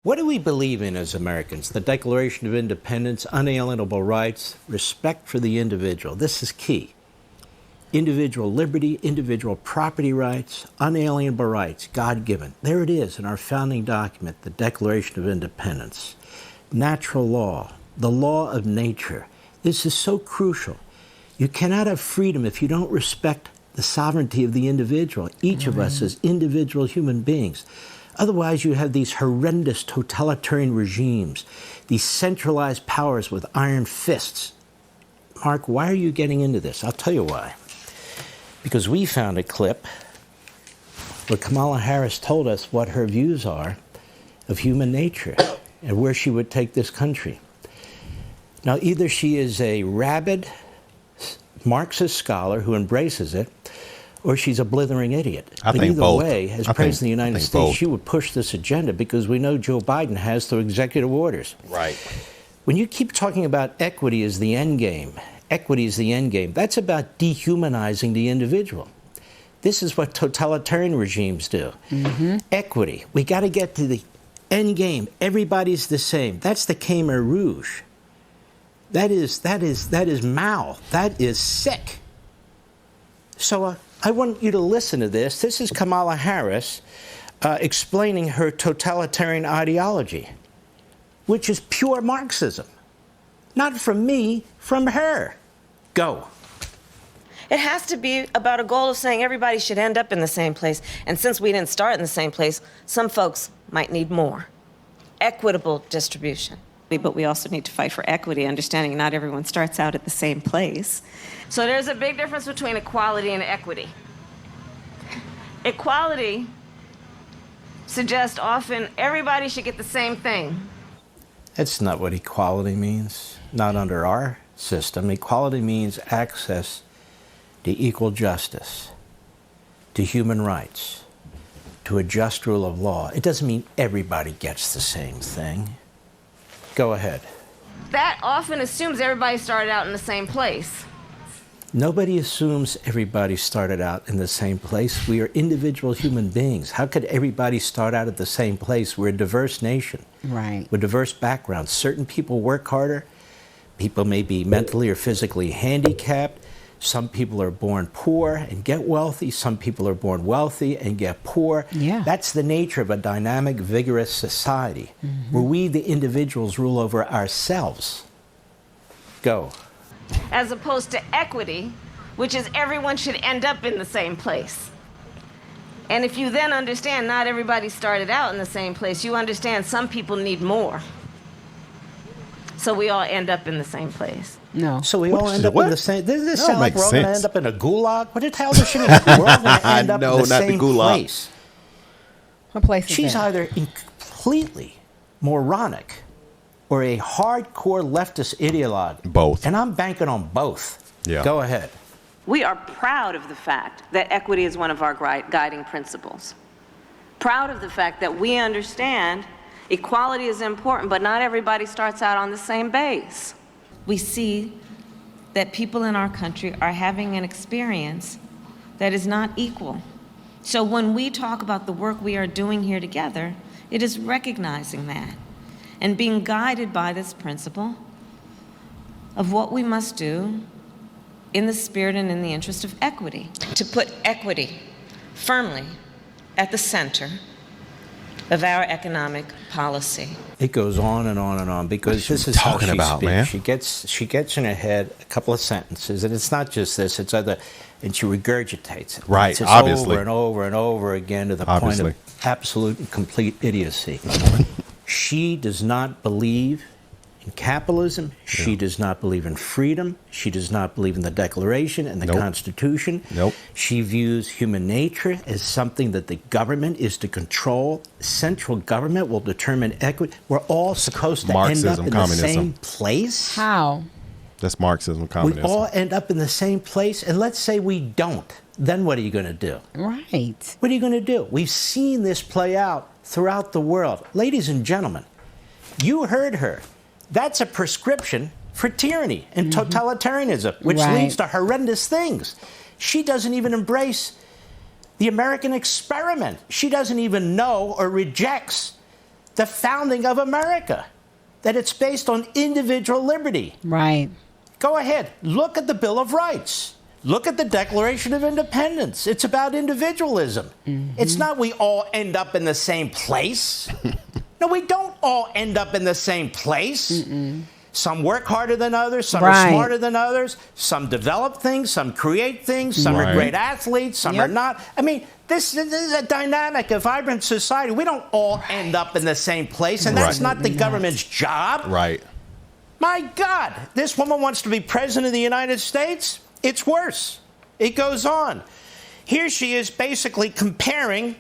What do we believe in as Americans? The Declaration of Independence, unalienable rights, respect for the individual. This is key. Individual liberty, individual property rights, unalienable rights, God-given. There it is in our founding document, the Declaration of Independence. Natural law, the law of nature. This is so crucial. You cannot have freedom if you don't respect the sovereignty of the individual, each of us as individual human beings. Otherwise, you have these horrendous totalitarian regimes, these centralized powers with iron fists. Mark, why are you getting into this? I'll tell you why. Because we found a clip where Kamala Harris told us what her views are of human nature and where she would take this country. Now, either she is a rabid Marxist scholar who embraces it, or she's a blithering idiot. But either both. way, as President of the United States, she would push this agenda because we know Joe Biden has through executive orders. Right. When you keep talking about equity as the end game, equity is the end game, that's about dehumanizing the individual. This is what totalitarian regimes do. Equity. We got to get to the end game. Everybody's the same. That's the Khmer Rouge. That is Mao. That is sick. So I want you to listen to this. This is Kamala Harris explaining her totalitarian ideology, which is pure Marxism. Not from me, from her. Go. It has to be about a goal of saying everybody should end up in the same place. And since we didn't start in the same place, some folks might need more. Equitable distribution. But we also need to fight for equity, understanding not everyone starts out at the same place. So there's a big difference between equality and equity. Equality suggests often everybody should get the same thing. That's not what equality means. Not under our system. Equality means access to equal justice, to human rights, to a just rule of law. It doesn't mean everybody gets the same thing. Go ahead. That often assumes everybody started out in the same place. Nobody assumes everybody started out in the same place. We are individual human beings. How could everybody start out at the same place? We're a diverse nation. Right. With diverse backgrounds. Certain people work harder. People may be mentally or physically handicapped. Some people are born poor and get wealthy. Some people are born wealthy and get poor. Yeah. That's the nature of a dynamic, vigorous society, where we, the individuals, rule over ourselves. Go. As opposed to equity, which is everyone should end up in the same place. And if you then understand not everybody started out in the same place, you understand some people need more. So we all end up in the same place. No. So we all end up in the same... Does this sound like we're all going to end up in a gulag? What the hell does she mean? We're all going to end up in the same place. What place is She's that? either completely moronic or a hardcore leftist ideologue. Both. And I'm banking on both. Yeah. Go ahead. We are proud of the fact that equity is one of our guiding principles. Proud of the fact that we understand equality is important, but not everybody starts out on the same base. We see that people in our country are having an experience that is not equal. So when we talk about the work we are doing here together, it is recognizing that and being guided by this principle of what we must do in the spirit and in the interest of equity. To put equity firmly at the center of our economic policy. It goes on and on and on because this is how she speaks. Man? She gets in her head a couple of sentences, and it's not just this; it's other, and she regurgitates it. Right, It's just obviously. over and over and over again to the point of absolute and complete idiocy. She does not believe in capitalism. She does not believe in freedom. She does not believe in the Declaration and the Constitution. She views human nature as something that the government is to control. Central government will determine equity. We're all supposed to end up in the same place. How? That's Marxism, communism. We all end up in the same place, and let's say we don't. Then what are you going to do? Right. What are you going to do? We've seen this play out throughout the world. Ladies and gentlemen, you heard her. That's a prescription for tyranny and totalitarianism, which leads to horrendous things. She doesn't even embrace the American experiment. She doesn't even know or rejects the founding of America, that it's based on individual liberty. Right. Go ahead. Look at the Bill of Rights. Look at the Declaration of Independence. It's about individualism. It's not we all end up in the same place. No, we don't all end up in the same place. Some work harder than others. Some are smarter than others. Some develop things. Some create things. Some are great athletes. Some are not. I mean, this is a dynamic, a vibrant society. We don't all end up in the same place, and that's not the government's job. Right. My God, this woman wants to be president of the United States? It's worse. It goes on. Here she is basically comparing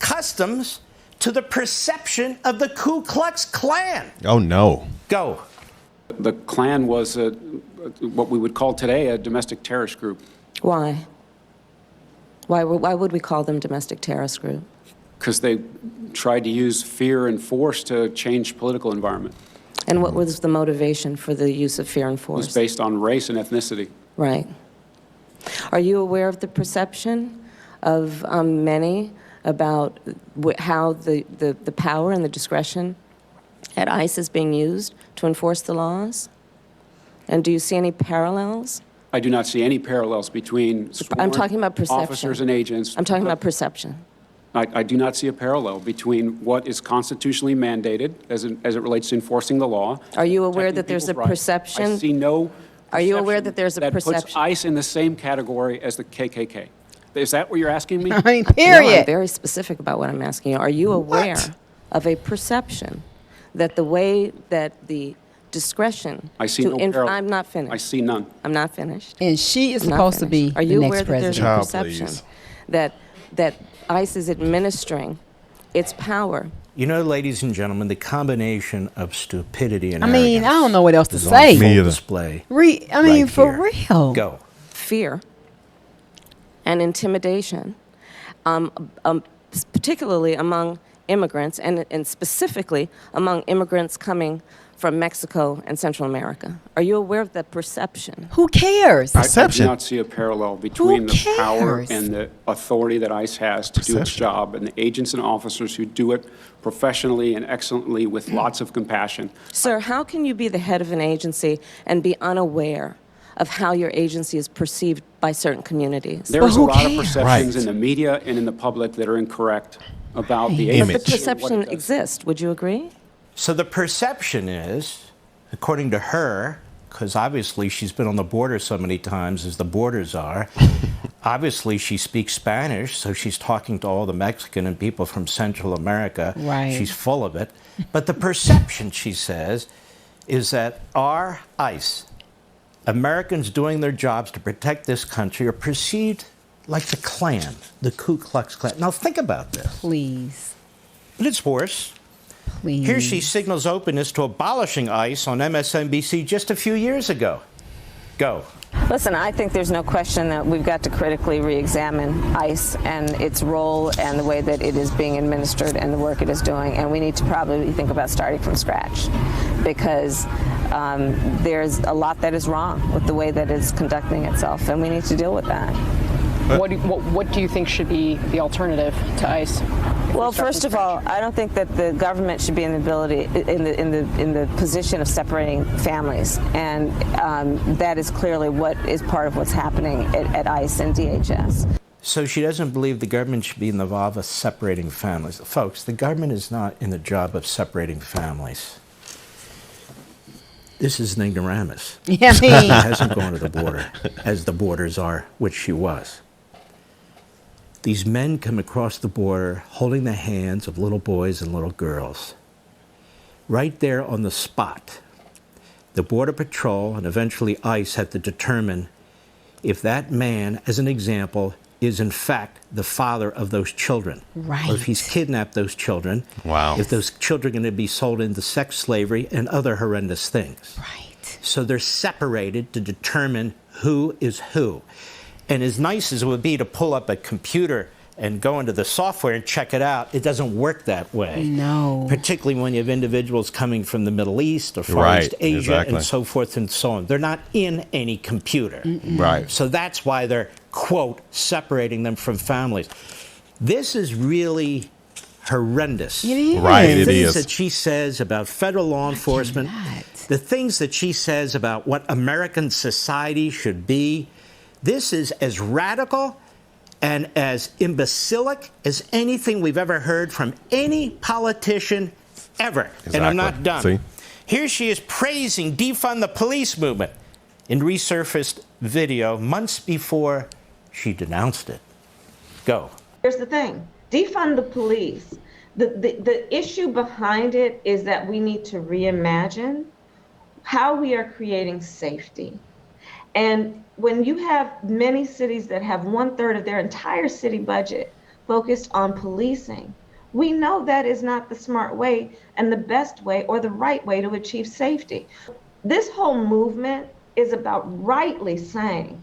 customs to the perception of the Ku Klux Klan. Oh, no. Go. The Klan was what we would call today a domestic terrorist group. Why? Why would we call them domestic terrorist group? Because they tried to use fear and force to change political environment. And what was the motivation for the use of fear and It force? was based on race and ethnicity. Right. Are you aware of the perception of many about how the power and the discretion at ICE is being used to enforce the laws? And do you see any parallels? I do not see any parallels between I'm talking about perception. officers and agents. I'm talking about perception. I do not see a parallel between what is constitutionally mandated as it relates to enforcing the law. Are you aware that protecting there's a people's rights. perception? I see no Are you aware perception that there's a that puts perception? ICE in the same category as the KKK. Is that what you're asking me? I mean, No, I'm period. very specific about what I'm asking you. Are you aware of a perception that the way that the discretion I see to no parallel. I'm not finished. I see none. I'm not finished. And she is I'm not supposed to be finished. Are you the aware next that there's a president. Child, perception please. that ICE is administering its power? You know, ladies and gentlemen, the combination of stupidity and I mean, I arrogance don't know what else to is on say. full Me either. display. I mean, right for here. real. Go. Fear and intimidation, particularly among immigrants, and specifically among immigrants coming from Mexico and Central America. Are you aware of the perception? Who cares? I do Perception. not see a parallel between the power cares? and the authority that ICE has to do its Perception. job and the agents and officers who do it professionally and excellently with lots of compassion. Sir, how can you be the head of an agency and be unaware of how your agency is perceived by certain communities? There's a who lot of cares? perceptions Right. in the media and in the public that are incorrect about the But agency. But the image. and what perception it does. exists. Would you agree? So the perception is, according to her, because obviously she's been on the border so many times as the borders are, obviously she speaks Spanish, so she's talking to all the Mexican and people from Central America. Right. She's full of it. But the perception, she says, is that our ICE, Americans doing their jobs to protect this country, are perceived like the Klan, the Ku Klux Klan. Now think about this. Please. But it's worse. Please. Here she signals openness to abolishing ICE on MSNBC just a few years ago. Go. Listen, I think there's no question that we've got to critically re-examine ICE and its role and the way that it is being administered and the work it is doing. And we need to probably think about starting from scratch because there's a lot that is wrong with the way that it's conducting itself, and we need to deal with that. What do you think should be the alternative to ICE? Well, first of all, I don't think that the government should be in the position of separating families, and that is clearly what is part of what's happening at ICE and DHS. So she doesn't believe the government should be involved with separating families. Folks, the government is not in the job of separating families. This is an ignoramus. Yeah, I She mean, hasn't gone to the border as the borders are, which she was. These men come across the border holding the hands of little boys and little girls. Right there on the spot, the Border Patrol and eventually ICE have to determine if that man, as an example, is in fact the father of those children. Right. Or if he's kidnapped those children. Wow. If those children are going to be sold into sex slavery and other horrendous things. right. So they're separated to determine who is who. And as nice as it would be to pull up a computer and go into the software and check it out, it doesn't work that way. No. Particularly when you have individuals coming from the Middle East or Far Right, East Asia exactly. and so forth and so on. They're not in any computer. Right. So that's why they're, quote, separating them from families. This is really horrendous. It is. Right, The it things is. that she says about federal law enforcement, the things that she says about what American society should be, this is as radical and as imbecilic as anything we've ever heard from any politician ever. And I'm not done. See? Here she is praising defund the police movement in resurfaced video months before she denounced it. Go. Here's the thing, defund the police. The issue behind it is that we need to reimagine how we are creating safety. And when you have many cities that have 1/3 of their entire city budget focused on policing, we know that is not the smart way and the best way or the right way to achieve safety. This whole movement is about rightly saying,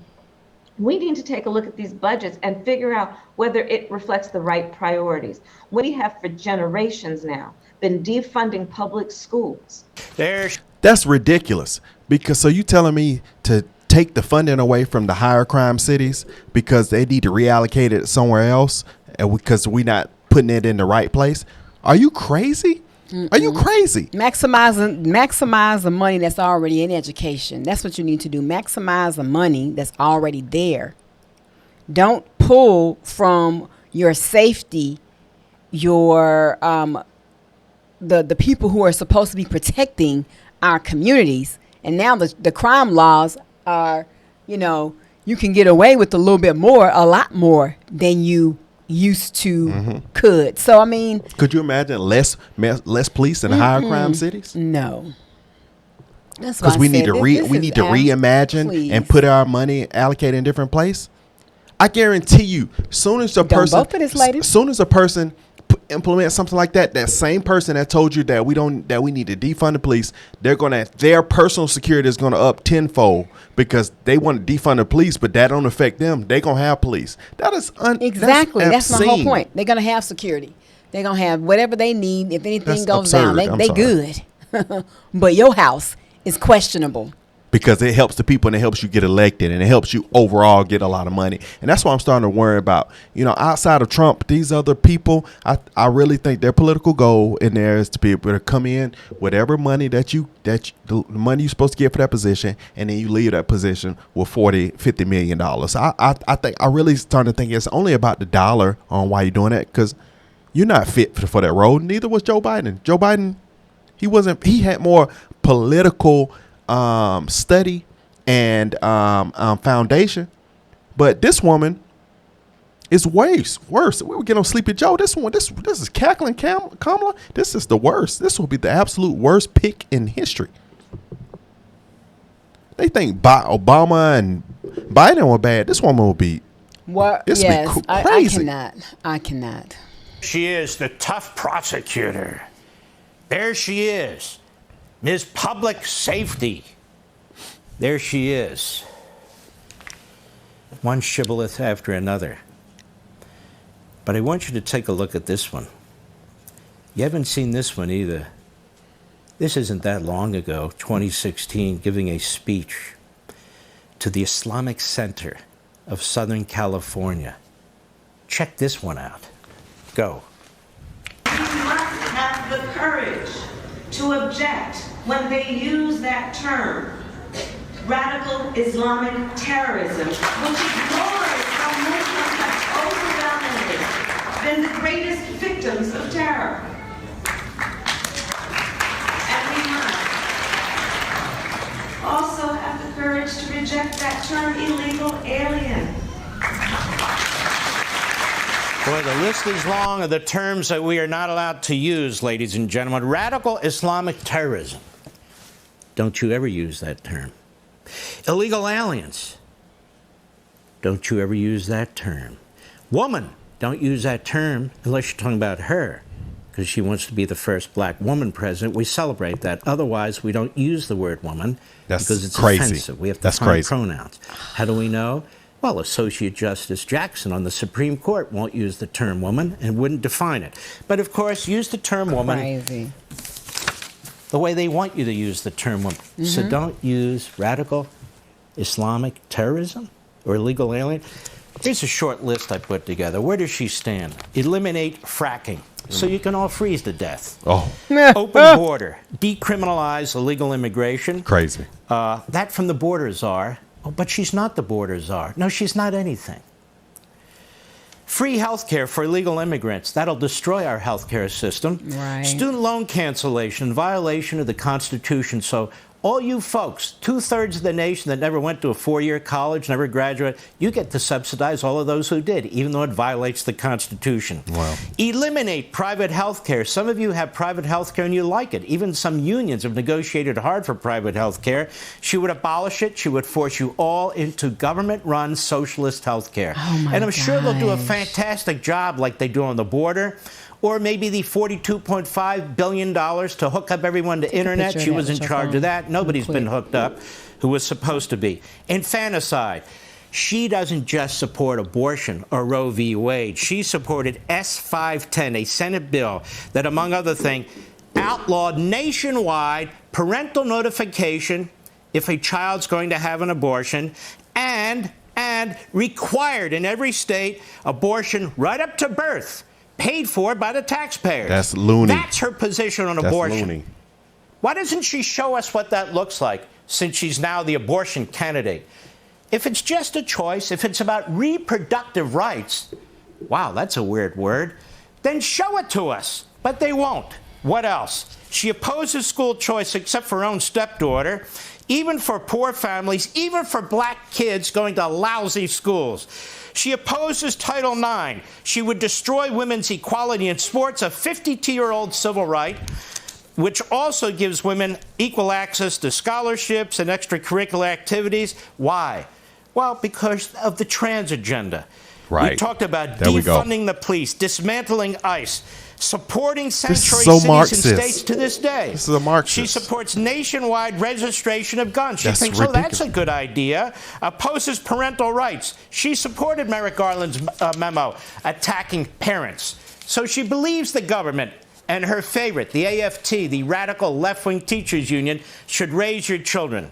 we need to take a look at these budgets and figure out whether it reflects the right priorities. We have for generations now been defunding public schools. That's ridiculous. Because so you telling me to take the funding away from the higher crime cities because they need to reallocate it somewhere else and because we're not putting it in the right place? Are you crazy? Are you crazy? Maximize the money that's already in education. That's what you need to do. Maximize the money that's already there. Don't pull from your safety, your the people who are supposed to be protecting our communities. And now the crime laws are, you can get away with a lot more than you used to could. So I mean, could you imagine less police in higher crime cities? No. That's because we need to reimagine and put our money allocated in a different place. I guarantee you, soon as a person implement something like that, that same person that told you that we need to defund the police, their personal security is gonna up tenfold because they want to defund the police, but that don't affect them. They gonna have police. That is exactly. That's my whole point. They're gonna have security. They're gonna have whatever they need. If anything goes down, they good. But your house is questionable. Because it helps the people and it helps you get elected and it helps you overall get a lot of money. And that's why I'm starting to worry about, outside of Trump, these other people, I really think their political goal in there is to be able to come in whatever money the money you're supposed to get for that position, and then you leave that position with $40-50 million. I really starting to think it's only about the dollar on why you're doing that, because you're not fit for that role. Neither was Joe Biden. Joe Biden, he had more political study and foundation, but this woman is worse. We were getting on Sleepy Joe. This is cackling Kamala. This is the worst. This will be the absolute worst pick in history. They think Obama and Biden were bad. This woman will be. What? This yes, will be crazy. I cannot. She is the tough prosecutor. There she is. Ms. Public Safety. There she is. One shibboleth after another. But I want you to take a look at this one. You haven't seen this one either. This isn't that long ago, 2016, giving a speech to the Islamic Center of Southern California. Check this one out. Go. We must have the courage to object when they use that term, radical Islamic terrorism, which ignores how Muslims have overwhelmingly been the greatest victims of terror. And we must also have the courage to reject that term, illegal alien. Boy, the list is long of the terms that we are not allowed to use, ladies and gentlemen. Radical Islamic terrorism. Don't you ever use that term. Illegal aliens. Don't you ever use that term. Woman. Don't use that term unless you're talking about her, because she wants to be the first black woman president. We celebrate that. Otherwise, we don't use the word woman because it's crazy. Offensive. We have to find pronouns. How do we know? Well, Associate Justice Jackson on the Supreme Court won't use the term woman and wouldn't define it. But, of course, use the term woman the way they want you to use the term woman. So don't use radical Islamic terrorism or illegal alien. Here's a short list I put together. Where does she stand? Eliminate fracking. so you can all freeze to death. Oh, Open border, decriminalize illegal immigration. crazy. That from the border czar. Oh, but she's not the border czar. No, she's not anything. Free health care for illegal immigrants. That'll destroy our health care system. Right. Student loan cancellation, violation of the Constitution. So all you folks, 2/3 of the nation that never went to a 4-year college, never graduated, you get to subsidize all of those who did, even though it violates the Constitution. Wow. Eliminate private health care. Some of you have private health care and you like it. Even some unions have negotiated hard for private health care. She would abolish it. She would force you all into government-run socialist health care. Oh my and I'm sure they'll do a gosh. fantastic job like they do on the border. Or maybe the $42.5 billion to hook up everyone to internet. picture She of was that in with your charge phone. of that. Nobody's been Quick. hooked up who was supposed to be. Infanticide. She doesn't just support abortion or Roe v. Wade. She supported S-510, a Senate bill that, among other things, outlawed nationwide parental notification if a child's going to have an abortion, and required in every state abortion right up to birth, paid for by the taxpayers. That's loony. That's her position on That's abortion. loony. Why doesn't she show us what that looks like, since she's now the abortion candidate? If it's just a choice, if it's about reproductive rights, wow, that's a weird word, then show it to us. But they won't. What else? She opposes school choice except for her own stepdaughter, even for poor families, even for black kids going to lousy schools. She opposes Title IX. She would destroy women's equality in sports, a 52-year-old civil right, which also gives women equal access to scholarships and extracurricular activities. Why? Well, because of the trans agenda. Right. We talked about There we go. defunding the police, dismantling ICE, supporting sanctuary so cities Marxist. and states to this day. This is a Marxist. She supports nationwide registration of guns. She That's thinks, oh, that's ridiculous. a good idea. Opposes parental rights. She supported Merrick Garland's memo attacking parents. So she believes the government and her favorite, the AFT, the radical left-wing teachers union, should raise your children.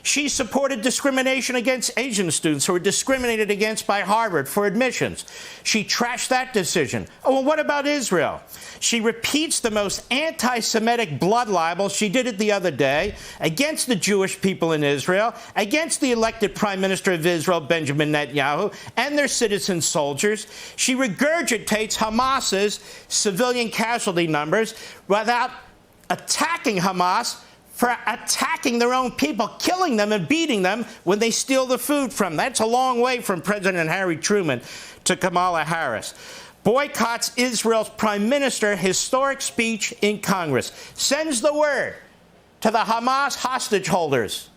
She supported discrimination against Asian students who were discriminated against by Harvard for admissions. She trashed that decision. Oh, well, what about Israel? She repeats the most anti-Semitic blood libel. She did it the other day against the Jewish people in Israel, against the elected Prime Minister of Israel, Benjamin Netanyahu, and their citizen soldiers. She regurgitates Hamas's civilian casualty numbers without attacking Hamas for attacking their own people, killing them and beating them when they steal the food from them. That's a long way from President Harry Truman to Kamala Harris. Boycotts Israel's prime minister, historic speech in Congress. Sends the word to the Hamas hostage holders,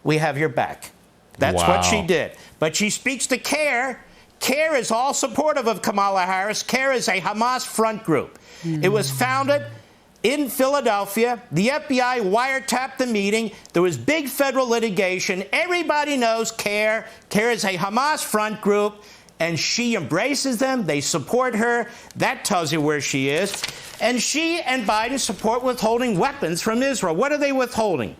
we have your back. That's Wow. what she did. But she speaks to CARE. CARE is all supportive of Kamala Harris. CARE is a Hamas front group. It was founded in Philadelphia. The FBI wiretapped the meeting. There was big federal litigation. Everybody knows CARE. CARE is a Hamas front group, and she embraces them. They support her. That tells you where she is. And she and Biden support withholding weapons from Israel. What are they withholding?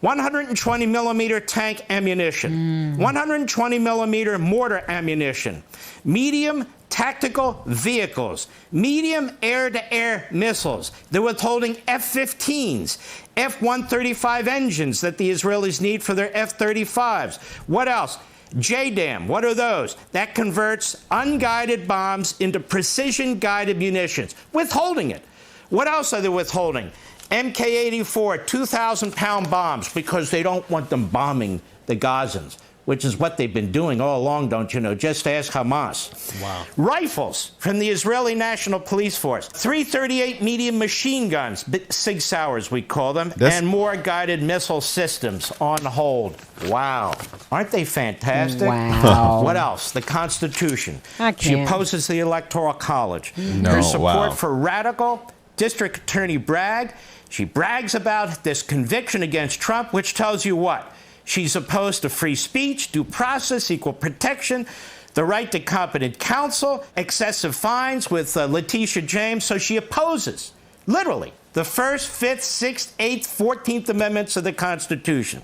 120 millimeter tank ammunition, 120 millimeter mortar ammunition, medium tactical vehicles, medium air-to-air missiles. They're withholding F-15s, F-135 engines that the Israelis need for their F-35s. What else? JDAM, what are those? That converts unguided bombs into precision-guided munitions. Withholding it. What else are they withholding? MK-84, 2,000-pound bombs, because they don't want them bombing the Gazans, which is what they've been doing all along, don't you know? Just ask Hamas. Wow. Rifles from the Israeli National Police Force. 338 medium machine guns, Sig Sauers we call them, and more guided missile systems on hold. Wow. Aren't they fantastic? Wow. What else? The Constitution. I She can't. opposes the Electoral College. No, Her support wow. for radical District Attorney Bragg. She brags about this conviction against Trump, which tells you what? She's opposed to free speech, due process, equal protection, the right to competent counsel, excessive fines with Letitia James. So she opposes, literally, the First, Fifth, Sixth, Eighth, 14th Amendments of the Constitution.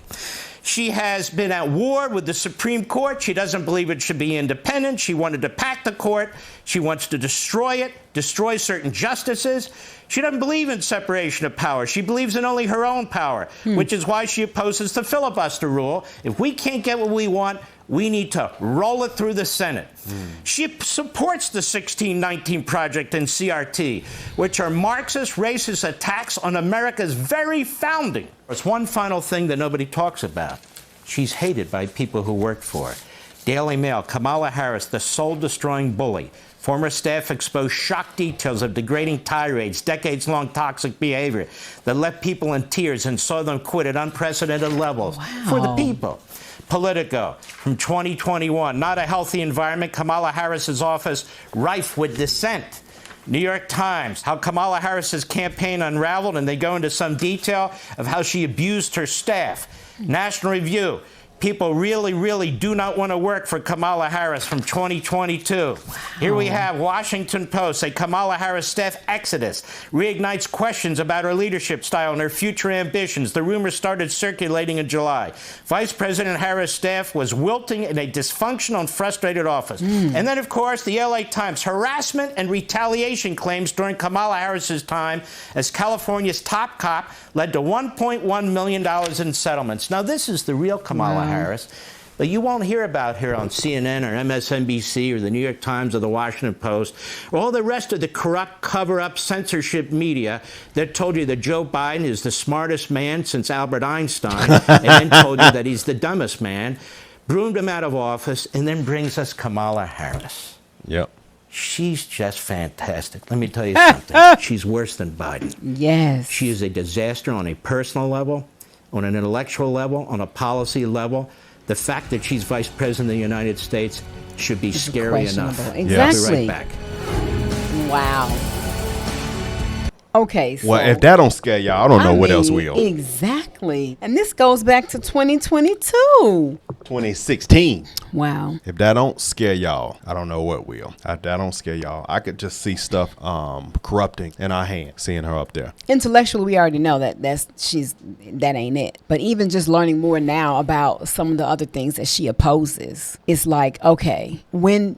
She has been at war with the Supreme Court. She doesn't believe it should be independent. She wanted to pack the court. She wants to destroy it. destroy certain justices. She doesn't believe in separation of power. She believes in only her own power, which is why she opposes the filibuster rule. If we can't get what we want, we need to roll it through the Senate. She supports the 1619 Project and CRT, which are Marxist, racist attacks on America's very founding. There's one final thing that nobody talks about. She's hated by people who work for her. Daily Mail, Kamala Harris, the soul-destroying bully. Former staff exposed shock details of degrading tirades, decades-long toxic behavior that left people in tears and saw them quit at unprecedented levels for the people. Politico from 2021, not a healthy environment, Kamala Harris's office rife with dissent. New York Times, how Kamala Harris's campaign unraveled, and they go into some detail of how she abused her staff. National Review, people really, really do not want to work for Kamala Harris from 2022. Here we have Washington Post, a Kamala Harris staff exodus reignites questions about her leadership style and her future ambitions. The rumors started circulating in July. Vice President Harris' staff was wilting in a dysfunctional and frustrated office. And then, of course, the LA Times, harassment and retaliation claims during Kamala Harris's time as California's top cop led to $1.1 million in settlements. Now, this is the real Kamala Harris, but you won't hear about her on CNN or MSNBC or the New York Times or the Washington Post or all the rest of the corrupt, cover-up, censorship media that told you that Joe Biden is the smartest man since Albert Einstein and then told you that he's the dumbest man, broomed him out of office, and then brings us Kamala Harris. Yep. She's just fantastic. Let me tell you something. She's worse than Biden. Yes. She is a disaster on a personal level, on an intellectual level, on a policy level. The fact that she's vice president of the United States should be scary enough. Exactly. I'll be right back. Wow. Okay, so Well, if that don't scare y'all, I don't know what else will. Exactly. And this goes back to 2022. 2016. Wow. If that don't scare y'all, I don't know what will. If that don't scare y'all, I could just see stuff corrupting in our hands, seeing her up there. Intellectually, we already know that that ain't it. But even just learning more now about some of the other things that she opposes, it's like, okay, where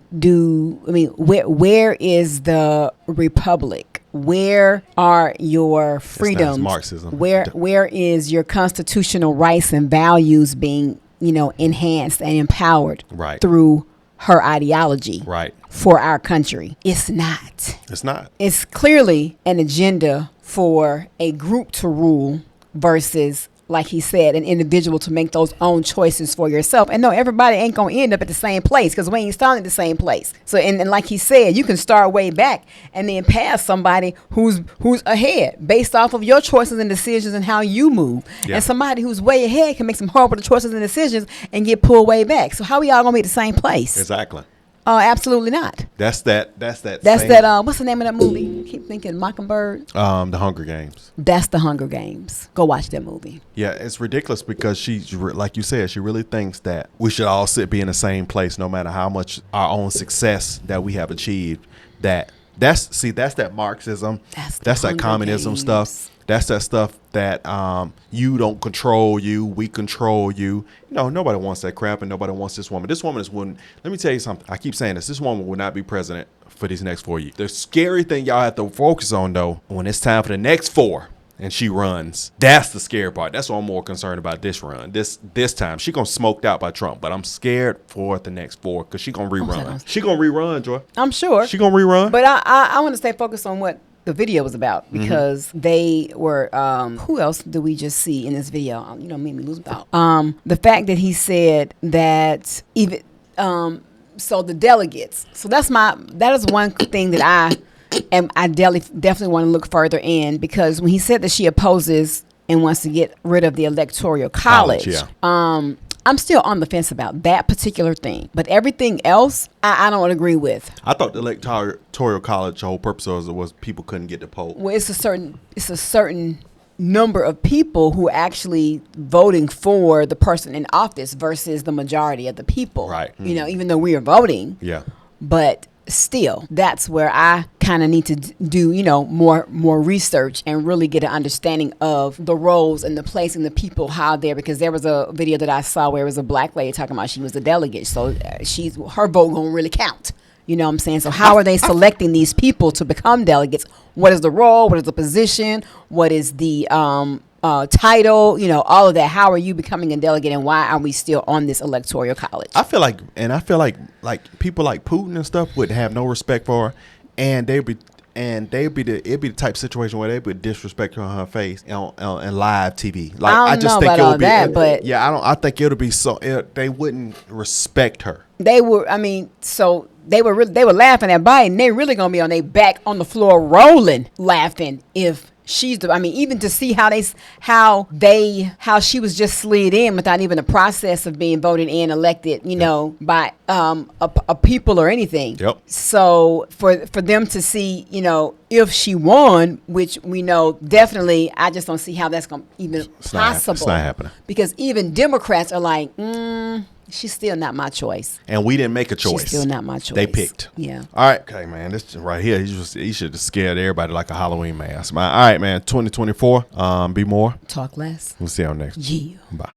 is the republic? Where are your freedoms? Marxism. Where is your constitutional rights and values being, enhanced and empowered through her ideology for our country? It's not. It's not. It's clearly an agenda for a group to rule versus, like he said, an individual to make those own choices for yourself. And no, everybody ain't going to end up at the same place because we ain't starting at the same place. So, and like he said, you can start way back and then pass somebody who's ahead based off of your choices and decisions and how you move. Yeah. And somebody who's way ahead can make some horrible choices and decisions and get pulled way back. So how we all going to be at the same place? Exactly. Absolutely not. That's that. What's the name of that movie? I keep thinking Mockingbird. The Hunger Games. That's the Hunger Games. Go watch that movie. Yeah, it's ridiculous because she's like you said, she really thinks that we should all be in the same place, no matter how much our own success that we have achieved. That's that Marxism. That's that communism stuff. That's that stuff that you don't control you, we control you. Nobody wants that crap, and nobody wants this woman. This woman is one. Let me tell you something. I keep saying this. This woman will not be president for these next 4 years. The scary thing y'all have to focus on, though, when it's time for the next 4 and she runs, that's the scary part. That's what I'm more concerned about this run. This time. She gonna smoked out by Trump, but I'm scared for the next 4 because she gonna rerun. She gonna rerun, Joy. I'm sure. She gonna rerun. But I want to stay focused on what the video was about because they were who else do we just see in this video? Made me lose about the fact that he said that even so the delegates. So that is one thing that I definitely want to look further in, because when he said that she opposes and wants to get rid of the electoral college. I'm still on the fence about that particular thing, but everything else I don't agree with. I thought the electoral college, the whole purpose of it was people couldn't get the poll. Well, it's a certain number of people who are actually voting for the person in office versus the majority of the people. Right. Even though we are voting. Yeah. But still, that's where I kind of need to do, more research and really get an understanding of the roles and the place and the people, how they're, because there was a video that I saw where it was a black lady talking about she was a delegate. So her vote gonna really count. You know what I'm saying? So how are they selecting these people to become delegates? What is the role? What is the position? What is the title? You know, all of that. How are you becoming a delegate, and why are we still on this electoral college? I feel like people like Putin and stuff would have no respect for her, and it'd be the type of situation where they would disrespect her on her face on live TV. Like I don't know think about it all would be, that, but I think it would be they wouldn't respect her. they were. I mean, so they were laughing at Biden. They really gonna be on their back on the floor rolling, laughing if she's the. I mean, even to see how she was just slid in without even the process of being voted in, elected, you know, by a people or anything. Yep. So for them to see, you know, if she won, which we know definitely, I just don't see how that's gonna even possible. It's not happening. Because even Democrats are like, she's still not my choice. And we didn't make a choice. She's still not my choice. They picked. Yeah. All right. Okay, man. This right here, he should have scared everybody like a Halloween mask. All right, man. 2024. Be more. Talk less. We'll see y'all next. Yeah. Bye.